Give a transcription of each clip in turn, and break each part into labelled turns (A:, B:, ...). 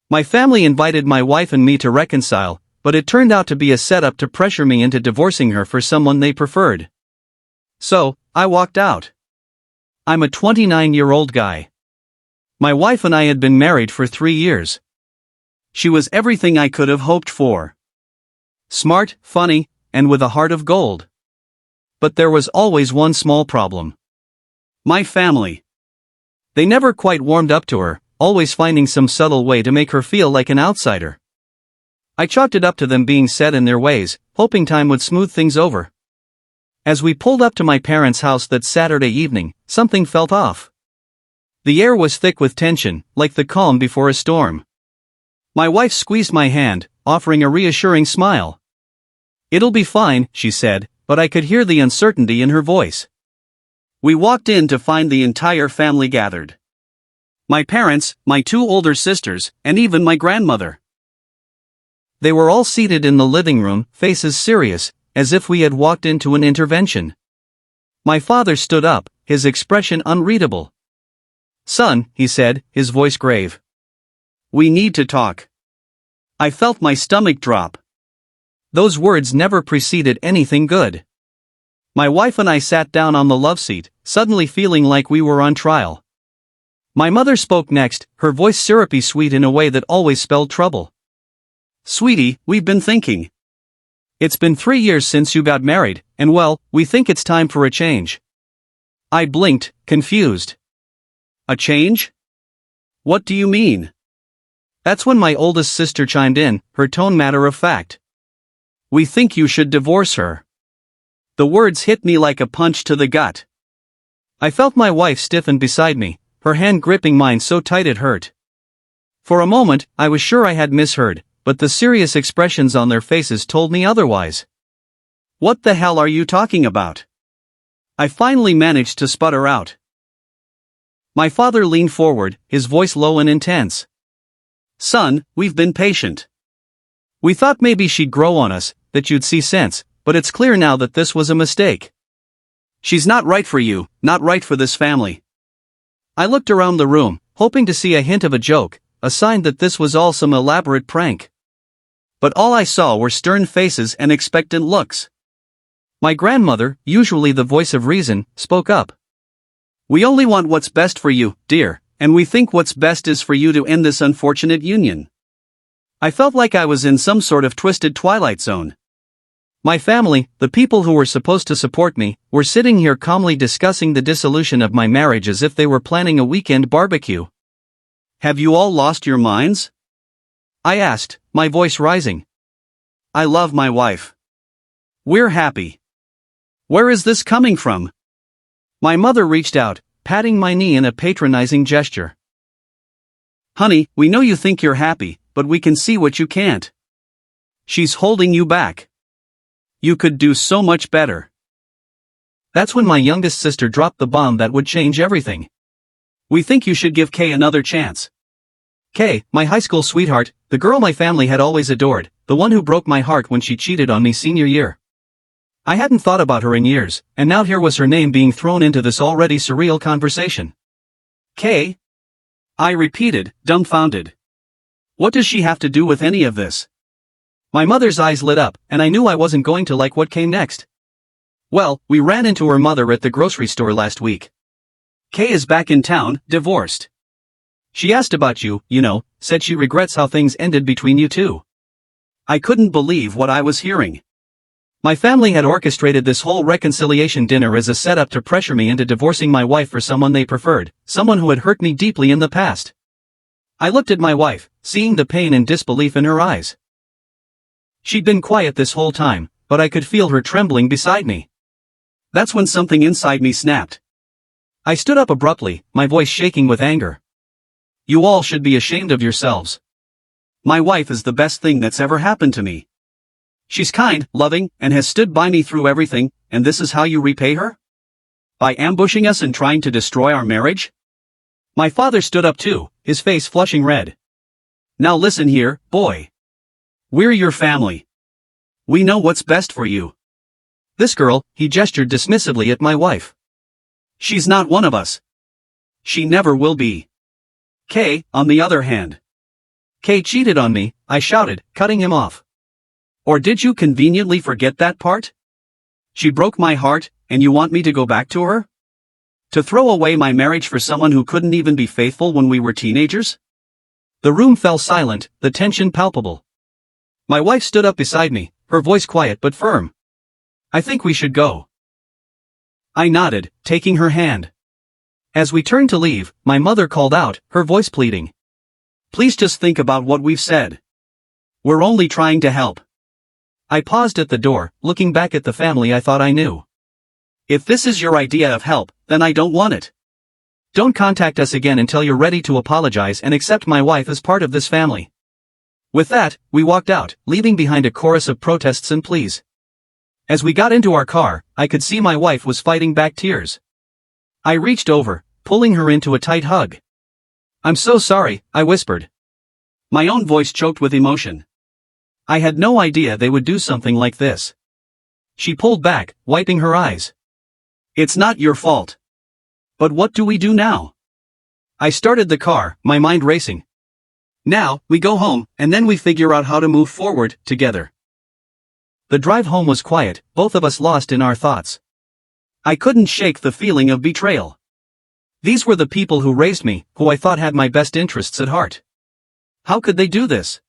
A: My family invited my wife and me to reconcile, but it turned out to be a setup to pressure me into divorcing her for someone they preferred. So, I walked out. I'm a 29-year-old guy. My wife and I had been married for 3 years. She was everything I could have hoped for. Smart, funny, and with a heart of gold. But there was always one small problem. My family. They never quite warmed up to her, always finding some subtle way to make her feel like an outsider. I chalked it up to them being set in their ways, hoping time would smooth things over. As we pulled up to my parents' house that Saturday evening, something felt off. The air was thick with tension, like the calm before a storm. My wife squeezed my hand, offering a reassuring smile. "It'll be fine," she said, but I could hear the uncertainty in her voice. We walked in to find the entire family gathered. My parents, my 2 older sisters, and even my grandmother. They were all seated in the living room, faces serious, as if we had walked into an intervention. My father stood up, his expression unreadable. "Son," he said, his voice grave. "We need to talk." I felt my stomach drop. Those words never preceded anything good. My wife and I sat down on the love seat, suddenly feeling like we were on trial. My mother spoke next, her voice syrupy sweet in a way that always spelled trouble. "Sweetie, we've been thinking. It's been 3 years since you got married, and well, we think it's time for a change." I blinked, confused. "A change? What do you mean?" That's when my oldest sister chimed in, her tone matter of fact. "We think you should divorce her." The words hit me like a punch to the gut. I felt my wife stiffen beside me, her hand gripping mine so tight it hurt. For a moment, I was sure I had misheard, but the serious expressions on their faces told me otherwise. "What the hell are you talking about?" I finally managed to sputter out. My father leaned forward, his voice low and intense. "Son, we've been patient. We thought maybe she'd grow on us, that you'd see sense, but it's clear now that this was a mistake. She's not right for you, not right for this family." I looked around the room, hoping to see a hint of a joke, a sign that this was all some elaborate prank. But all I saw were stern faces and expectant looks. My grandmother, usually the voice of reason, spoke up. "We only want what's best for you, dear, and we think what's best is for you to end this unfortunate union." I felt like I was in some sort of twisted twilight zone. My family, the people who were supposed to support me, were sitting here calmly discussing the dissolution of my marriage as if they were planning a weekend barbecue. "Have you all lost your minds?" I asked, my voice rising. "I love my wife. We're happy. Where is this coming from?" My mother reached out, patting my knee in a patronizing gesture. "Honey, we know you think you're happy, but we can see what you can't. She's holding you back. You could do so much better." That's when my youngest sister dropped the bomb that would change everything. "We think you should give Kay another chance." Kay, my high school sweetheart, the girl my family had always adored, the one who broke my heart when she cheated on me senior year. I hadn't thought about her in years, and now here was her name being thrown into this already surreal conversation. "Kay?" I repeated, dumbfounded. "What does she have to do with any of this?" My mother's eyes lit up, and I knew I wasn't going to like what came next. "Well, we ran into her mother at the grocery store last week. Kay is back in town, divorced. She asked about you, said she regrets how things ended between you two." I couldn't believe what I was hearing. My family had orchestrated this whole reconciliation dinner as a setup to pressure me into divorcing my wife for someone they preferred, someone who had hurt me deeply in the past. I looked at my wife, seeing the pain and disbelief in her eyes. She'd been quiet this whole time, but I could feel her trembling beside me. That's when something inside me snapped. I stood up abruptly, my voice shaking with anger. "You all should be ashamed of yourselves. My wife is the best thing that's ever happened to me. She's kind, loving, and has stood by me through everything, and this is how you repay her? By ambushing us and trying to destroy our marriage?" My father stood up too, his face flushing red. "Now listen here, boy. We're your family. We know what's best for you. This girl," he gestured dismissively at my wife. "She's not one of us. She never will be. Kay, on the other hand. Qley cheated on me, I shouted, cutting him off. Or did you conveniently forget that part? She broke my heart, and you want me to go back to her? To throw away my marriage for someone who couldn't even be faithful when we were teenagers? The room fell silent, the tension palpable. My wife stood up beside me, her voice quiet but firm. I think we should go. I nodded, taking her hand. As we turned to leave, my mother called out, her voice pleading. Please just think about what we've said. We're only trying to help. I paused at the door, looking back at the family I thought I knew. If this is your idea of help, then I don't want it. Don't contact us again until you're ready to apologize and accept my wife as part of this family. With that, we walked out, leaving behind a chorus of protests and pleas. As we got into our car, I could see my wife was fighting back tears. I reached over, pulling her into a tight hug. I'm so sorry, I whispered. My own voice choked with emotion. I had no idea they would do something like this. She pulled back, wiping her eyes. It's not your fault. But what do we do now? I started the car, my mind racing. Now, we go home, and then we figure out how to move forward, together. The drive home was quiet, both of us lost in our thoughts. I couldn't shake the feeling of betrayal. These were the people who raised me, who I thought had my best interests at heart. How could they do this?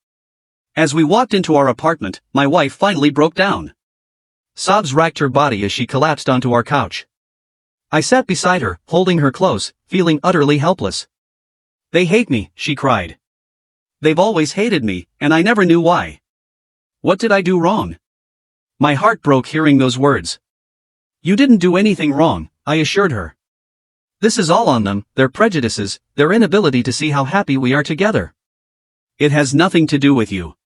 A: As we walked into our apartment, my wife finally broke down. Sobs racked her body as she collapsed onto our couch. I sat beside her, holding her close, feeling utterly helpless. They hate me, she cried. They've always hated me, and I never knew why. What did I do wrong? My heart broke hearing those words. You didn't do anything wrong, I assured her. This is all on them, their prejudices, their inability to see how happy we are together. It has nothing to do with you.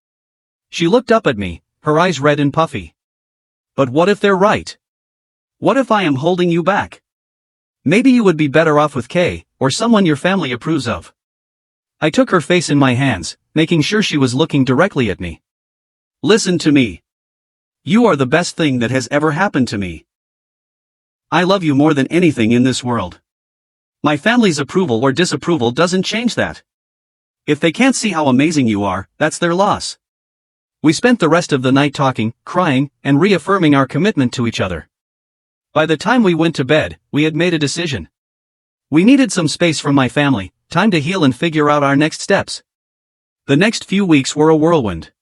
A: She looked up at me, her eyes red and puffy. But what if they're right? What if I am holding you back? Maybe you would be better off with Qley, or someone your family approves of. I took her face in my hands, making sure she was looking directly at me. Listen to me. You are the best thing that has ever happened to me. I love you more than anything in this world. My family's approval or disapproval doesn't change that. If they can't see how amazing you are, that's their loss. We spent the rest of the night talking, crying, and reaffirming our commitment to each other. By the time we went to bed, we had made a decision. We needed some space from my family, time to heal and figure out our next steps. The next few weeks were a whirlwind.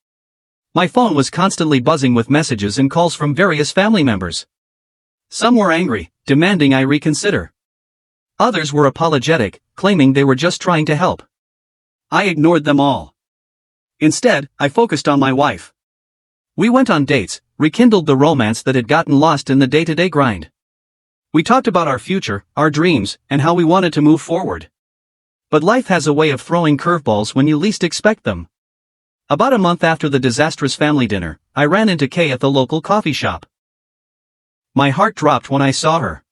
A: My phone was constantly buzzing with messages and calls from various family members. Some were angry, demanding I reconsider. Others were apologetic, claiming they were just trying to help. I ignored them all. Instead, I focused on my wife. We went on dates, rekindled the romance that had gotten lost in the day-to-day grind. We talked about our future, our dreams, and how we wanted to move forward. But life has a way of throwing curveballs when you least expect them. About a month after the disastrous family dinner, I ran into Qley at the local coffee shop. My heart dropped when I saw her.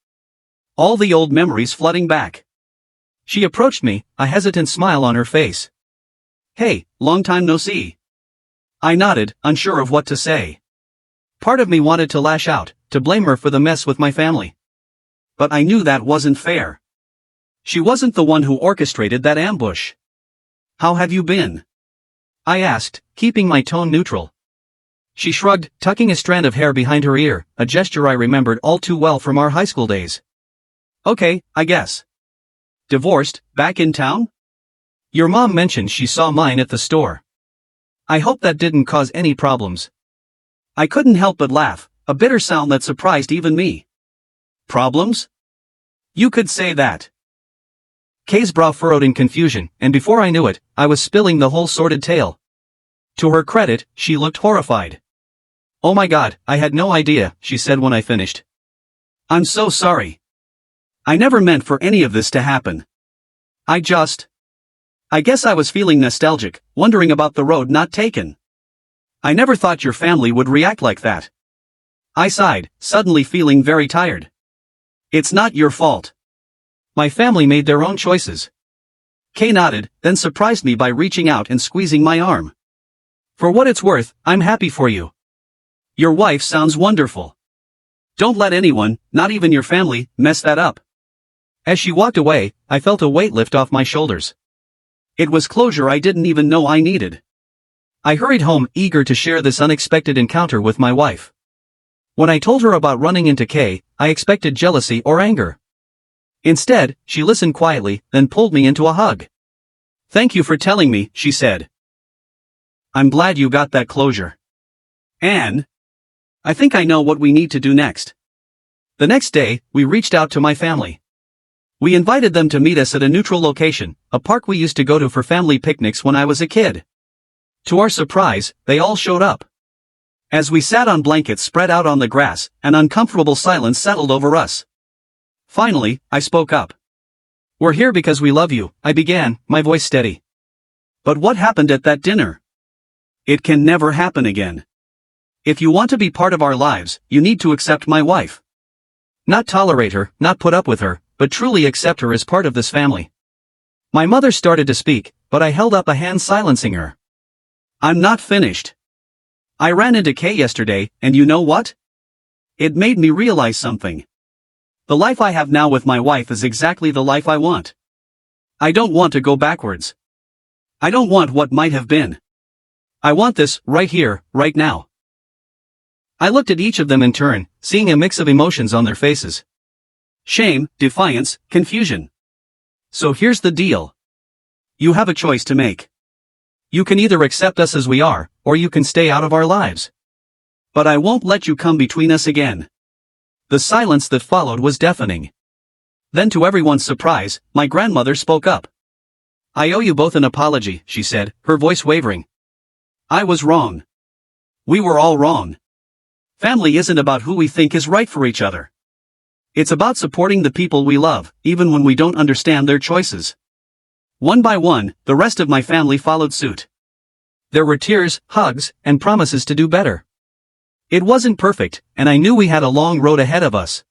A: All the old memories flooding back. She approached me, a hesitant smile on her face. Hey, long time no see. I nodded, unsure of what to say. Part of me wanted to lash out, to blame her for the mess with my family. But I knew that wasn't fair. She wasn't the one who orchestrated that ambush. How have you been? I asked, keeping my tone neutral. She shrugged, tucking a strand of hair behind her ear, a gesture I remembered all too well from our high school days. Okay, I guess. Divorced, back in town? Your mom mentioned she saw mine at the store. I hope that didn't cause any problems. I couldn't help but laugh, a bitter sound that surprised even me. Problems? You could say that. Qley's brow furrowed in confusion, and before I knew it, I was spilling the whole sordid tale. To her credit, she looked horrified. Oh my God, I had no idea, she said when I finished. I'm so sorry. I never meant for any of this to happen. I guess I was feeling nostalgic, wondering about the road not taken. I never thought your family would react like that. I sighed, suddenly feeling very tired. It's not your fault. My family made their own choices. Qley nodded, then surprised me by reaching out and squeezing my arm. For what it's worth, I'm happy for you. Your wife sounds wonderful. Don't let anyone, not even your family, mess that up. As she walked away, I felt a weight lift off my shoulders. It was closure I didn't even know I needed. I hurried home, eager to share this unexpected encounter with my wife. When I told her about running into Qley, I expected jealousy or anger. Instead, she listened quietly, then pulled me into a hug. "Thank you for telling me," she said. "I'm glad you got that closure. And I think I know what we need to do next." The next day, we reached out to my family. We invited them to meet us at a neutral location, a park we used to go to for family picnics when I was a kid. To our surprise, they all showed up. As we sat on blankets spread out on the grass, an uncomfortable silence settled over us. Finally, I spoke up. "We're here because we love you," I began, my voice steady. "But what happened at that dinner? It can never happen again. If you want to be part of our lives, you need to accept my wife. Not tolerate her, not put up with her, but truly accept her as part of this family." My mother started to speak, but I held up a hand silencing her. "I'm not finished. I ran into Qley yesterday, and you know what? It made me realize something. The life I have now with my wife is exactly the life I want. I don't want to go backwards. I don't want what might have been. I want this, right here, right now." I looked at each of them in turn, seeing a mix of emotions on their faces. Shame, defiance, confusion. "So here's the deal. You have a choice to make. You can either accept us as we are, or you can stay out of our lives. But I won't let you come between us again." The silence that followed was deafening. Then, to everyone's surprise, my grandmother spoke up. "I owe you both an apology," she said, her voice wavering. "I was wrong. We were all wrong. Family isn't about who we think is right for each other. It's about supporting the people we love, even when we don't understand their choices." One by one, the rest of my family followed suit. There were tears, hugs, and promises to do better. It wasn't perfect, and I knew we had a long road ahead of us.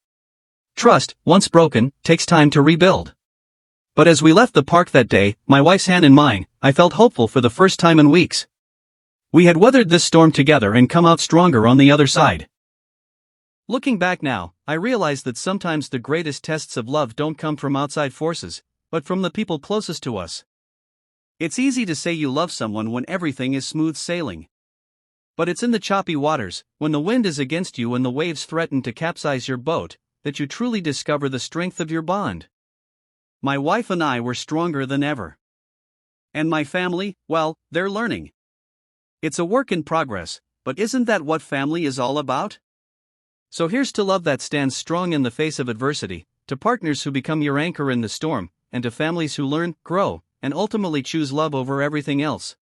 A: Trust, once broken, takes time to rebuild. But as we left the park that day, my wife's hand in mine, I felt hopeful for the first time in weeks. We had weathered this storm together and come out stronger on the other side. Looking back now, I realize that sometimes the greatest tests of love don't come from outside forces, but from the people closest to us. It's easy to say you love someone when everything is smooth sailing. But it's in the choppy waters, when the wind is against you and the waves threaten to capsize your boat, that you truly discover the strength of your bond. My wife and I were stronger than ever. And my family, well, they're learning. It's a work in progress, but isn't that what family is all about? So here's to love that stands strong in the face of adversity, to partners who become your anchor in the storm, and to families who learn, grow, and ultimately choose love over everything else.